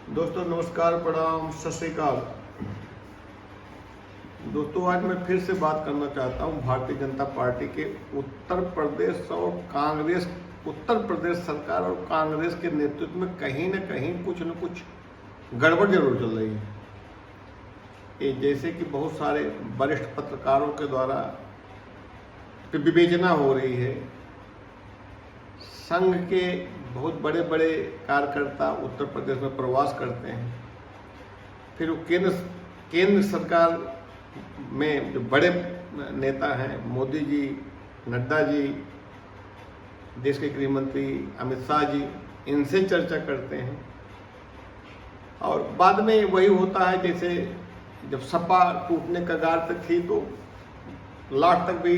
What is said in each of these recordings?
दोस्तों नमस्कार, प्रणाम, सत श्री अकाल। दोस्तों आज मैं फिर से बात करना चाहता हूं भारतीय जनता पार्टी के उत्तर प्रदेश और कांग्रेस, उत्तर प्रदेश सरकार और कांग्रेस के नेतृत्व में कहीं न कहीं कुछ न कुछ गड़बड़ जरूर चल रही है। ये जैसे कि बहुत सारे वरिष्ठ पत्रकारों के द्वारा विवेचना हो रही है। संघ के बहुत बड़े बड़े कार्यकर्ता उत्तर प्रदेश में प्रवास करते हैं, फिर वो केंद्र सरकार में जो बड़े नेता हैं, मोदी जी, नड्डा जी, देश के गृह मंत्री अमित शाह जी, इनसे चर्चा करते हैं और बाद में वही होता है जैसे जब सपा टूटने कगार पे थी तो लास्ट तक भी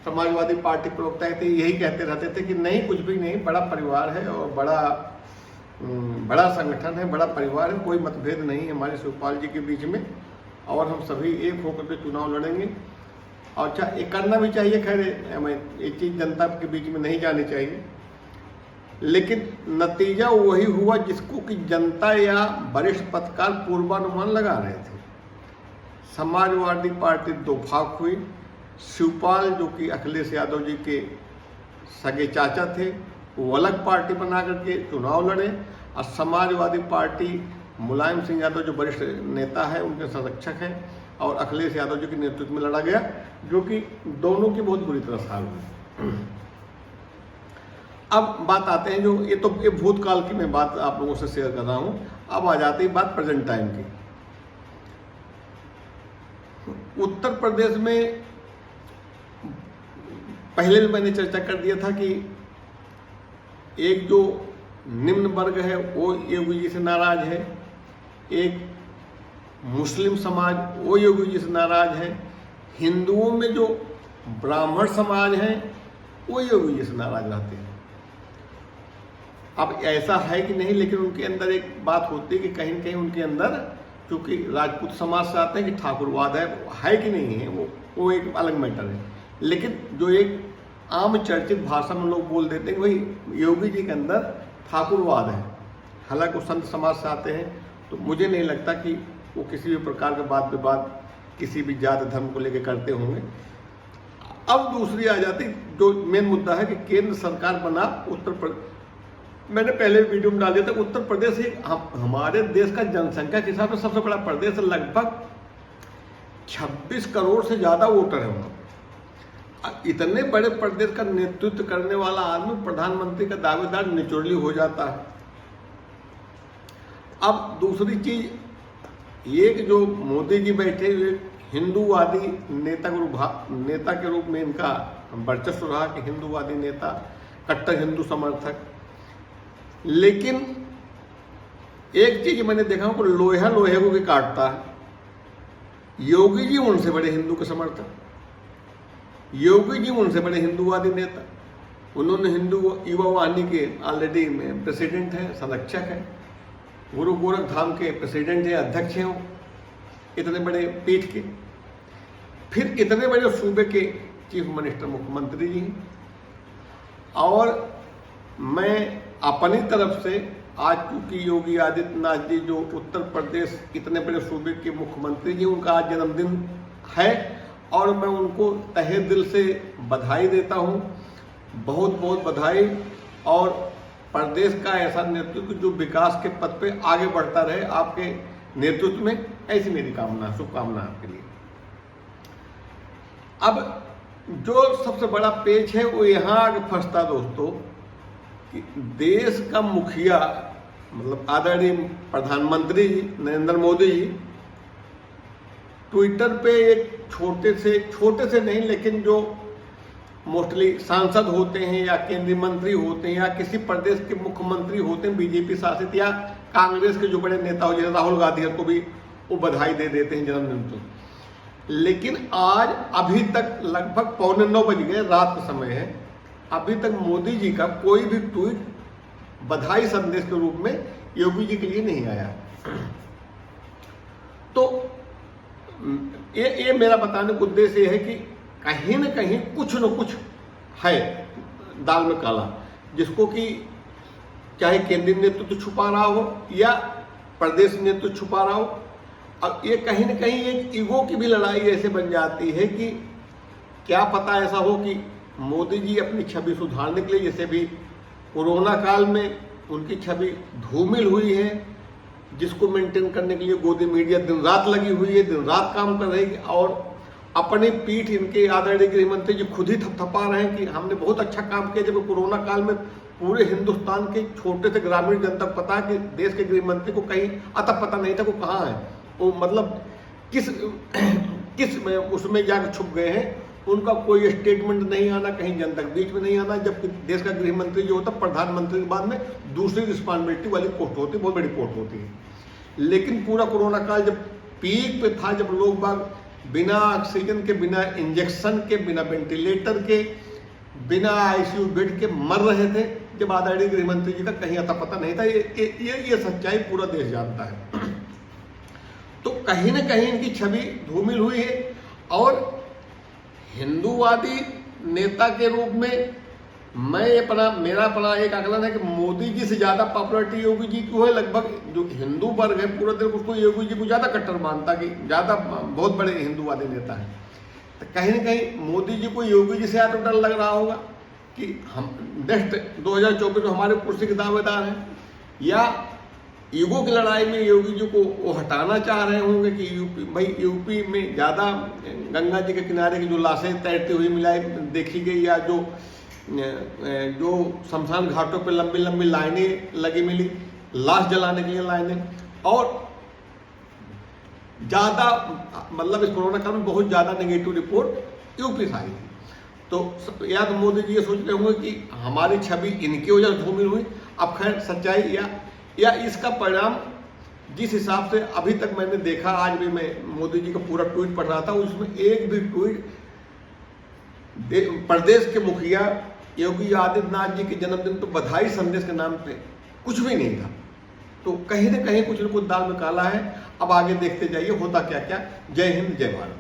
समाजवादी पार्टी प्रवक्ता थे यही कहते रहते थे कि नहीं, कुछ भी नहीं, बड़ा परिवार है और बड़ा संगठन है, बड़ा परिवार है, कोई मतभेद नहीं है हमारे शिवपाल जी के बीच में और हम सभी एक होकर के चुनाव लड़ेंगे। और अच्छा, ये करना भी चाहिए, खैर ये चीज़ जनता के बीच में नहीं जानी चाहिए, लेकिन नतीजा वही हुआ जिसको कि जनता या वरिष्ठ पत्रकार पूर्वानुमान लगा रहे थे। समाजवादी पार्टी दो भाग हुई। शिवपाल जो कि अखिलेश यादव जी के सगे चाचा थे, वो अलग पार्टी बना करके चुनाव लड़े और समाजवादी पार्टी मुलायम सिंह यादव जो वरिष्ठ नेता है, उनके संरक्षक हैं, और अखिलेश यादव जी के नेतृत्व में लड़ा गया, जो कि दोनों की बहुत बुरी तरह हार हुई। अब बात आते हैं जो ये भूतकाल की मैं बात आप लोगों से शेयर कर रहा हूं। अब आ जाती है बात प्रेजेंट टाइम की। उत्तर प्रदेश में पहले भी मैंने चर्चा कर दिया था कि एक जो निम्न वर्ग है वो योगी जी से नाराज है, एक मुस्लिम समाज वो योगी जी से नाराज है, हिंदुओं में जो ब्राह्मण समाज है वो योगी जी से नाराज रहते हैं। अब ऐसा है कि नहीं, लेकिन उनके अंदर एक बात होती है कि कहीं न कहीं उनके अंदर, क्योंकि राजपूत समाज से आते हैं, कि ठाकुरवाद है कि नहीं है, वो एक अलग मैटर है। लेकिन जो एक आम चर्चित भाषा में लोग बोल देते हैं कि भाई योगी जी के अंदर ठाकुरवाद है, हालांकि वो संत समाज से आते हैं, तो मुझे नहीं लगता कि वो किसी भी प्रकार का वाद विवाद किसी भी जाति धर्म को लेकर करते होंगे। अब दूसरी आ जाती जो मेन मुद्दा है कि केंद्र सरकार बना उत्तर प्रदेश। मैंने पहले वीडियो में डाल दिया था, उत्तर प्रदेश एक हमारे देश का जनसंख्या के हिसाब से सबसे बड़ा प्रदेश है, लगभग 26 करोड़ से ज्यादा वोटर है वहां। इतने बड़े प्रदेश का नेतृत्व करने वाला आदमी प्रधानमंत्री का दावेदार निचोड़ली हो जाता है। अब दूसरी चीज, एक जो मोदी जी बैठे हुए हिंदूवादी नेता के रूप में इनका वर्चस्व रहा कि हिंदूवादी नेता, कट्टर हिंदू समर्थक। लेकिन एक चीज मैंने देखा कि लोहा लोहे को भी काटता है। योगी जी उनसे बड़े हिंदू के समर्थक, योगी जी उनसे बड़े हिंदूवादी नेता। उन्होंने हिंदू युवा वाहिनी के ऑलरेडी में प्रेसिडेंट हैं, संरक्षक हैं, गुरु गोरखधाम के प्रेसिडेंट हैं, अध्यक्ष हैं, इतने बड़े पीठ के, फिर इतने बड़े सूबे के चीफ मिनिस्टर, मुख्यमंत्री जी। और मैं अपनी तरफ से आज, क्योंकि योगी आदित्यनाथ जी जो उत्तर प्रदेश इतने बड़े सूबे के मुख्यमंत्री जी, उनका आज जन्मदिन है और मैं उनको तहे दिल से बधाई देता हूं, बहुत बहुत बधाई। और प्रदेश का ऐसा नेतृत्व जो विकास के पथ पे आगे बढ़ता रहे आपके नेतृत्व में, ऐसी मेरी कामना, शुभकामना आपके लिए। अब जो सबसे बड़ा पेच है वो यहाँ आगे फंसता दोस्तों, कि देश का मुखिया मतलब आदरणीय प्रधानमंत्री नरेंद्र मोदी जी ट्विटर पे एक छोटे से नहीं, लेकिन जो मोस्टली सांसद होते हैं या केंद्रीय मंत्री होते हैं या किसी प्रदेश के मुख्यमंत्री होते हैं बीजेपी शासित, या कांग्रेस के जो बड़े नेता हो जैसे राहुल गांधी को भी वो बधाई दे देते हैं जन्मदिन पर। लेकिन आज अभी तक लगभग 8:45 बज गए, रात का समय है, अभी तक मोदी जी का कोई भी ट्वीट बधाई संदेश के रूप में योगी जी के लिए नहीं आया। तो ये मेरा बताने का उद्देश्य ये है कि कहीं न कहीं कुछ न कुछ है दाल में काला, जिसको कि चाहे केंद्रीय नेतृत्व छुपा रहा हो या प्रदेश नेतृत्व छुपा रहा हो। अब ये कहीं ना कहीं एक ईगो की भी लड़ाई ऐसे बन जाती है कि क्या पता ऐसा हो कि मोदी जी अपनी छवि सुधारने के लिए, जैसे भी कोरोना काल में उनकी छवि धूमिल हुई है, जिसको मेंटेन करने के लिए गोदी मीडिया दिन रात लगी हुई है, दिन रात काम कर रही है, और अपनी पीठ इनके आदरणीय गृह मंत्री जी खुद ही थपथपा रहे हैं कि हमने बहुत अच्छा काम किया। जब कोरोना काल में पूरे हिंदुस्तान के छोटे से ग्रामीण जनता को पता है कि देश के गृह मंत्री को कहीं अतः पता नहीं था वो कहाँ है, वो मतलब किस उसमें जाकर छुप गए हैं। उनका कोई स्टेटमेंट नहीं आना, कहीं जनता के बीच में नहीं आना, जबकि देश का गृह मंत्री जो होता है प्रधानमंत्री के बाद में दूसरी रिस्पॉन्सिबिलिटी वाली पोस्ट होती है, बहुत बड़ी पोस्ट होती है। लेकिन पूरा कोरोना काल जब पीक पे था, जब लोग बाग बिना ऑक्सीजन के, बिना इंजेक्शन के, बिना वेंटिलेटर के, बिना आईसीयू बेड के मर रहे थे, जब आदरणीय गृह मंत्री जी का कहीं अता पता नहीं था। ये सच्चाई पूरा देश जानता है। तो कहीं ना कहीं इनकी छवि धूमिल हुई है, और हिंदूवादी नेता के रूप में मेरा अपना एक आकलन है कि मोदी जी से ज्यादा पॉपुलरिटी योगी जी की है। लगभग जो हिंदू वर्ग है पूरा देश उसको योगी जी को ज्यादा कट्टर मानता, कि ज्यादा बहुत बड़े हिंदूवादी नेता हैं। तो कहीं ना कहीं मोदी जी को योगी जी से ज्यादा डर लग रहा होगा कि हम नेक्स्ट 2024 में हमारे कुर्सी के दावेदार हैं, या ईगो की लड़ाई में योगी जी को वो हटाना चाह रहे होंगे कि यूपी में ज़्यादा गंगा जी के किनारे की जो लाशें तैरती हुई मिलाई देखी गई, या जो शमशान घाटों पे लंबी लंबी लाइनें लगी मिली लाश जलाने के लिए लाइनें, और ज़्यादा मतलब इस कोरोना काल में बहुत ज़्यादा नेगेटिव रिपोर्ट यूपी से आई थी। तो या तो मोदी जी ये सोच रहे होंगे कि हमारी छवि इनकी वजह से धूमिल हुई। अब खैर सच्चाई या इसका परिणाम जिस हिसाब से अभी तक मैंने देखा, आज भी मैं मोदी जी का पूरा ट्वीट पढ़ रहा था, उसमें एक भी ट्वीट प्रदेश के मुखिया योगी आदित्यनाथ जी के जन्मदिन पर बधाई संदेश के नाम पे कुछ भी नहीं था। तो कहीं ना कहीं कुछ न कुछ दाल में काला है। अब आगे देखते जाइए होता क्या क्या। जय हिंद, जय भारत।